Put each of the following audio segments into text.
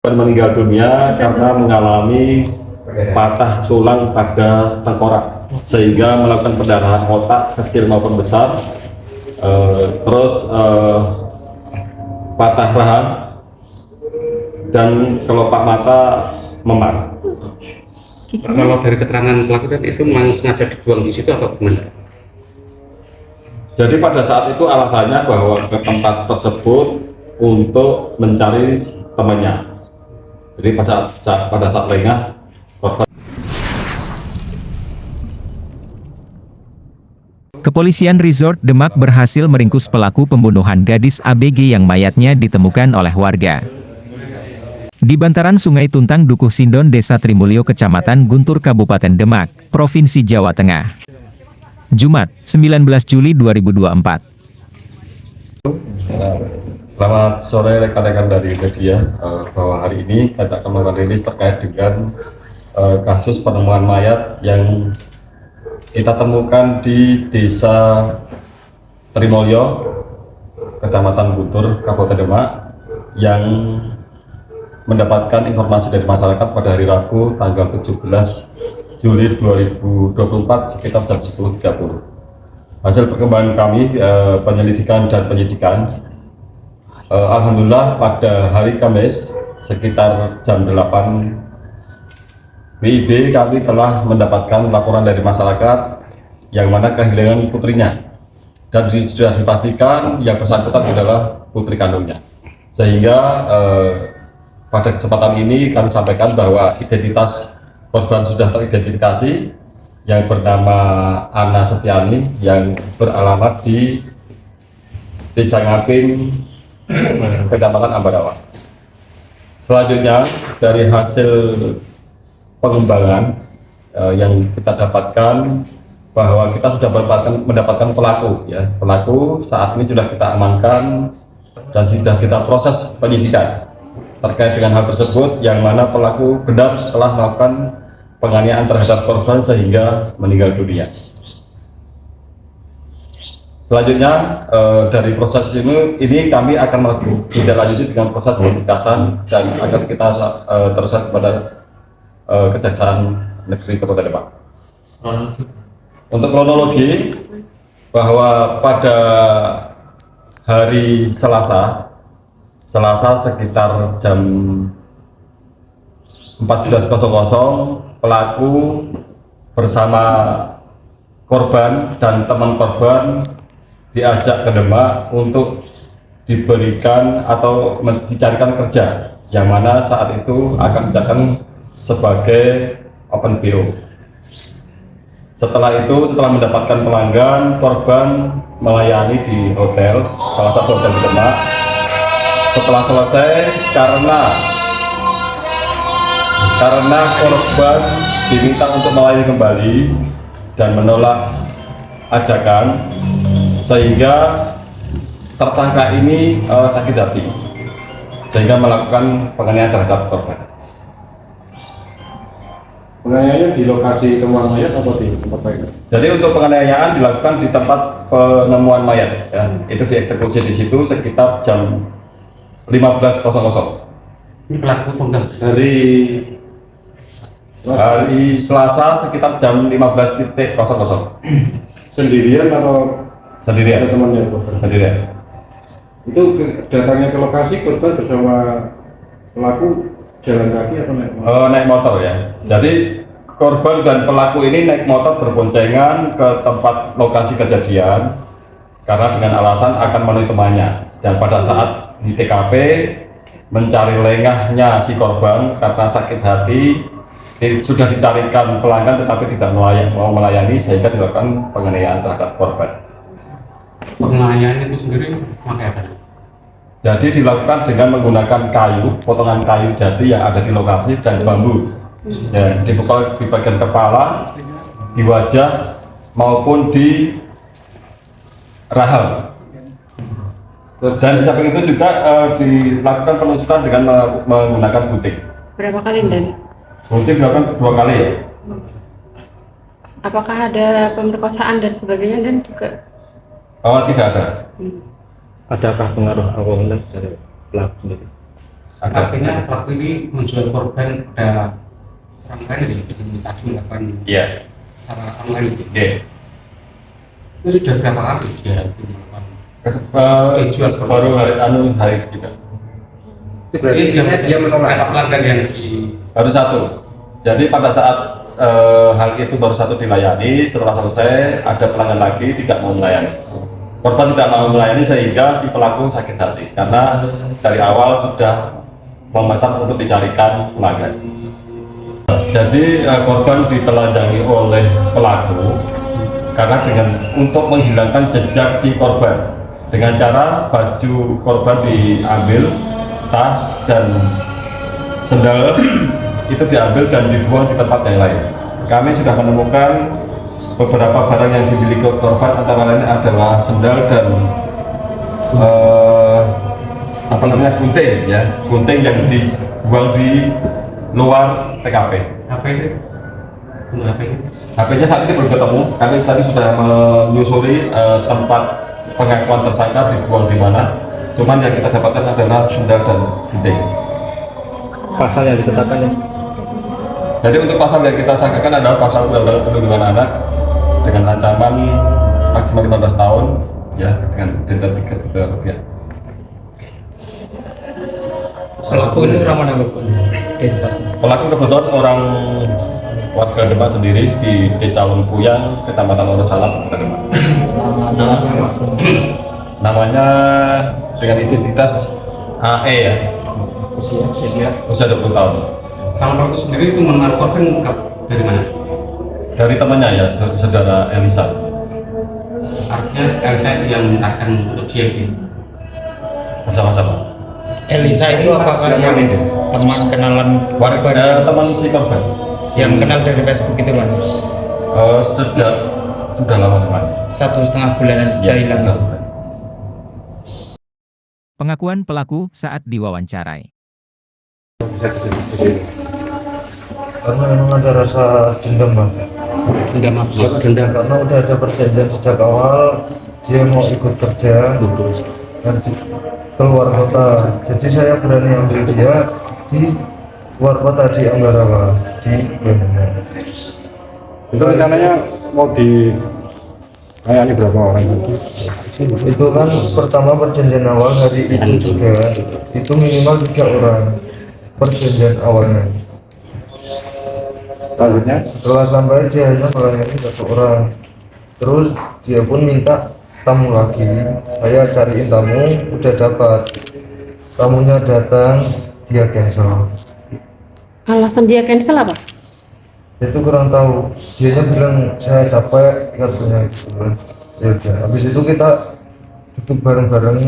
Meninggal dunia karena mengalami patah tulang pada tengkorak sehingga melakukan pendarahan otak kecil maupun besar, patah rahang dan kelopak mata memar. Kalau dari keterangan pelaku dan itu memang sengaja dibuang di situ atau gimana? Jadi pada saat itu alasannya bahwa ke tempat tersebut untuk mencari temannya. Jadi pada saat lengah korban. Kepolisian Resort Demak berhasil meringkus pelaku pembunuhan gadis ABG yang mayatnya ditemukan oleh warga di bantaran Sungai Tuntang, Dukuh Sindon, Desa Trimulyo, Kecamatan Guntur, Kabupaten Demak, Provinsi Jawa Tengah. Jumat, 19 Juli 2024. Selamat sore rekan-rekan dari media, bahwa hari ini kita akan melakukan rilis terkait dengan kasus penemuan mayat yang kita temukan di Desa Trimulyo, Kecamatan Guntur, Kabupaten Demak, yang mendapatkan informasi dari masyarakat pada hari Rabu tanggal 17 Juli 2024 sekitar jam 10.30. Hasil perkembangan kami, penyelidikan dan penyidikan, alhamdulillah pada hari Kamis sekitar jam 8 WIB kami telah mendapatkan laporan dari masyarakat yang mana kehilangan putrinya, dan sudah dipastikan yang bersangkutan adalah putri kandungnya, sehingga pada kesempatan ini kami sampaikan bahwa identitas korban sudah teridentifikasi, yang bernama Ana Setiani yang beralamat di Desa Ngaping, Kecamatan Ambarawa. Selanjutnya dari hasil pengembangan yang kita dapatkan bahwa kita sudah mendapatkan pelaku, ya. Pelaku saat ini sudah kita amankan dan sudah kita proses penyidikan terkait dengan hal tersebut, yang mana pelaku benar telah melakukan penganiayaan terhadap korban sehingga meninggal dunia. Selanjutnya dari proses ini kami akan melakukan tindak lanjuti dengan proses pemberkasan dan akan kita teruskan kepada Kejaksaan Negeri Kabupaten Demak. Untuk kronologi, bahwa pada hari Selasa sekitar jam 14.00 pelaku bersama korban dan teman korban diajak ke Demak untuk diberikan atau dicarikan kerja, yang mana saat itu akan dijadikan sebagai open BO. Setelah mendapatkan pelanggan, korban melayani di hotel, salah satu hotel di Demak. Setelah selesai, karena korban diminta untuk melayani kembali dan menolak ajakan, sehingga tersangka ini sakit hati sehingga melakukan penganiayaan terhadap korban. Penganiayaan di lokasi temuan mayat atau di tempat lain? Jadi untuk penganiayaan dilakukan di tempat penemuan mayat, ya. Itu dieksekusi di situ sekitar jam 15.00. Ini pelaku tunggal hari Selasa sekitar jam 15.00. Sendirian atau Sendirian? ada temannya? Sendirian. Itu datangnya ke lokasi korban bersama pelaku jalan kaki atau naik motor? Naik motor, ya. Jadi korban dan pelaku ini naik motor berboncengan ke tempat lokasi kejadian karena dengan alasan akan menemui temannya, dan pada saat di TKP mencari lengahnya si korban karena sakit hati, sudah dicarikan pelanggan tetapi tidak mau melayani, sehingga dilakukan penganiayaan terhadap korban. Penganiayaan itu sendiri pakai apa? Jadi dilakukan dengan menggunakan kayu, potongan kayu jati yang ada di lokasi dan bambu, ya, dipukul di bagian kepala, di wajah maupun di rahang. Dan di samping itu juga dilakukan penusukan dengan menggunakan gunting. Berapa kali, Dan? Gunting dilakukan 2 kali, ya. Apakah ada pemerkosaan dan sebagainya, Dan juga? Oh, tidak ada. Adakah pengaruh alkohol dari pelaku sendiri? Artinya pelaku ini menjual korban pada orang lain ya, yang tadi melakukan Iya. secara online gitu. Oke. Itu sudah berapa kali dia melakukan? Baru hari juga. Itu berarti dia menolak pelanggan yang di Baru satu. Jadi pada saat hal itu baru satu dilayani, setelah selesai ada pelanggan lagi tidak mau melayani. Korban tidak mau melayani sehingga si pelaku sakit hati karena dari awal sudah memesan untuk dicarikan pelanggan. Jadi korban ditelanjangi oleh pelaku karena untuk menghilangkan jejak si korban dengan cara baju korban diambil, tas dan sendal itu diambil dan dibuang di tempat yang lain. Kami sudah menemukan beberapa barang yang dimiliki korban, antara lain adalah sendal dan gunting ya, gunting yang dibuang di luar TKP. HP itu? HP itu? HP-nya saat ini belum ketemu. Kami tadi sudah menyusuri tempat pengakuan tersangka dibuang di mana. Cuman yang kita dapatkan adalah sendal dan gunting. Pasal yang ditetapkan ya? Jadi untuk pasal yang kita sangkakan adalah pasal Undang-Undang Perlindungan Anak dengan ancaman maksimal 15 tahun ya, dengan denda 3 juta rupiah. Pelaku ini orang mana Bapak? Pelaku kebetulan orang warga Demak sendiri di Desa Lempuyang, Kecamatan Wonosalam, Demak. Namanya dengan identitas AE ya, usia 20 tahun. Kalau pelaku sendiri itu mengenal korban dari mana? Dari temannya ya, saudara Elisa. Artinya Elsa yang akan untuk dia gitu. Bersama-sama. Elisa itu apakah yang teman kenalan Warga teman si korban. yang kenal dari Facebook itu kan? Sudah lama teman. 1,5 bulanan Iya, sejak hilang. Pengakuan pelaku saat diwawancarai. Karena memang ada rasa dendam, Bang. Dendam apa? Dendam. Karena udah ada perjanjian sejak awal dia mau ikut kerja dan keluar kota. Jadi saya berani ambil dia di luar kota di Ambarawa di Bandung. Itu rencananya mau di kayaknya berapa orang itu? Itu kan pertama perjanjian awal hari itu juga itu minimal 3 orang perjanjian awalnya. Selanjutnya Setelah sampai dia hanya melayani 1 orang. Terus dia pun minta tamu lagi. Saya cariin tamu, udah dapat. Tamunya datang, dia cancel. Alasan dia cancel apa? Itu kurang tahu. Dianya bilang saya capek, katanya gitu kan. Ya udah. Habis itu kita duduk bareng-bareng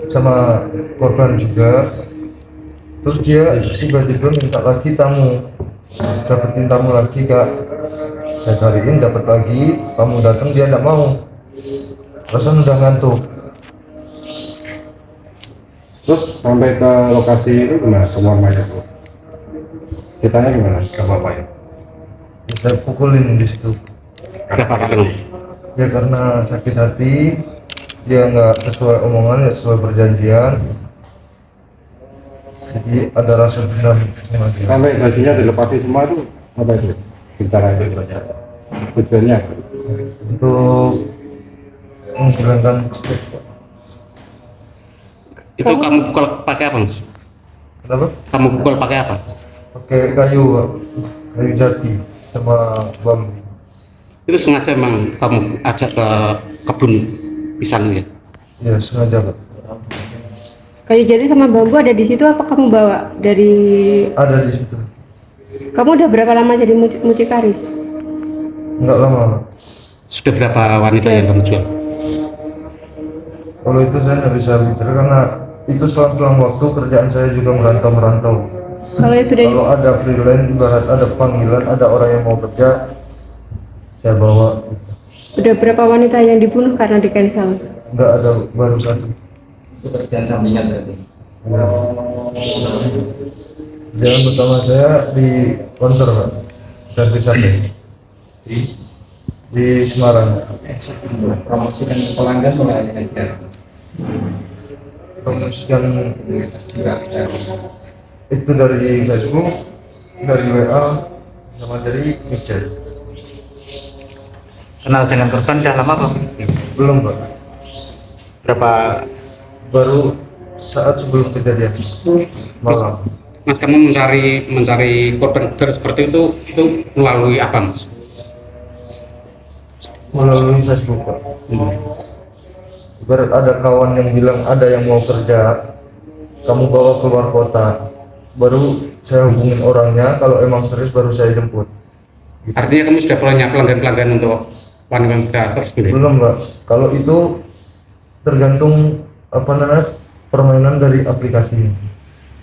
sama korban juga. Terus dia tiba-tiba minta lagi tamu. Dapetin tamu lagi, Kak. Saya cariin, dapat lagi. Tamu datang, dia tidak mau. Perasaan udah ngantuk. terus sampai ke lokasi itu gimana temuan mayat? Ceritanya gimana? Gak apa-apa ya. Saya pukulin di situ. Berapa kali Mas? Ya karena sakit hati, dia nggak sesuai omongan, ya sesuai perjanjian. Jadi ada rasa dendam sama dia. Sampai bajunya dilepasi semua itu apa itu? Caranya tujuannya apa? Untuk menghilangkan stres. Itu kamu pukul pakai apa Mas? Kenapa? Kamu pukul pakai apa? Pakai kayu, Pak. Kayu jati sama bambu. Itu sengaja emang kamu ajak ke kebun pisang ya? Ya sengaja, Pak. Kayu jati sama bambu ada di situ apa kamu bawa dari? Ada di situ. Kamu udah berapa lama jadi mucikari? Enggak lama, Pak. Sudah berapa wanita yang kamu jual? Kalau itu saya nggak bisa bicara karena itu selang-selang waktu kerjaan saya juga merantau. Kalau yang sudah Kalau ada freelance, ibarat ada panggilan, ada orang yang mau kerja, saya bawa. udah berapa wanita yang dibunuh karena di cancel? Nggak ada, baru satu. Itu kerjaan sampingan berarti. Ya. Jalan pertama saya di konter, Pak. Servis HP di Semarang. Promosikan pelanggan mulai promosikan itu dari Facebook, dari WA, sama dari WeChat. Kenal dengan korban udah lama Bang? Belum Pak, Berapa baru saat sebelum kejadian malam. Mas, kamu mencari korban seperti itu melalui apa Mas? Melalui Facebook Pak. Ibarat ada kawan yang bilang ada yang mau kerja, kamu bawa keluar kota, baru saya hubungin orangnya, kalau emang serius baru saya jemput. Artinya kamu sudah punya pelanggan-pelanggan untuk wanita terus gitu? Belum Mbak, kalau itu tergantung apa namanya permainan dari aplikasi.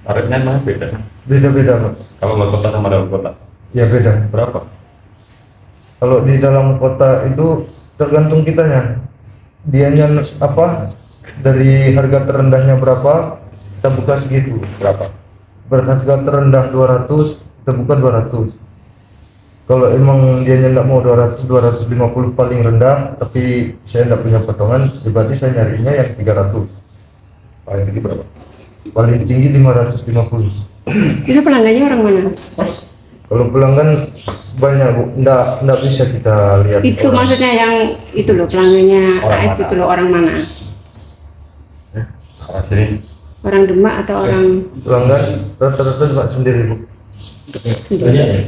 Tarifnya mana beda? Beda-beda Mbak. Kalau luar kota sama dalam kota Ya beda. berapa? Kalau di dalam kota itu tergantung kitanya. Dianya apa, dari harga terendahnya berapa, kita buka segitu. Berapa? Berharga terendah 200, kita buka 200. Kalau emang dianya nggak mau 200, 250 paling rendah, tapi saya nggak punya potongan, ya berarti saya nyarinya yang 300. Paling tinggi berapa? Paling tinggi 550. Itu pelanggannya orang mana? Kalau pelanggan banyak Bu, nggak bisa kita lihat. Itu orang. maksudnya yang itu loh pelanggannya Orang AS mana? itu loh orang mana? Arah sini. Orang Demak atau orang Pelanggan rata-rata cuma sendiri Bu. sendiri?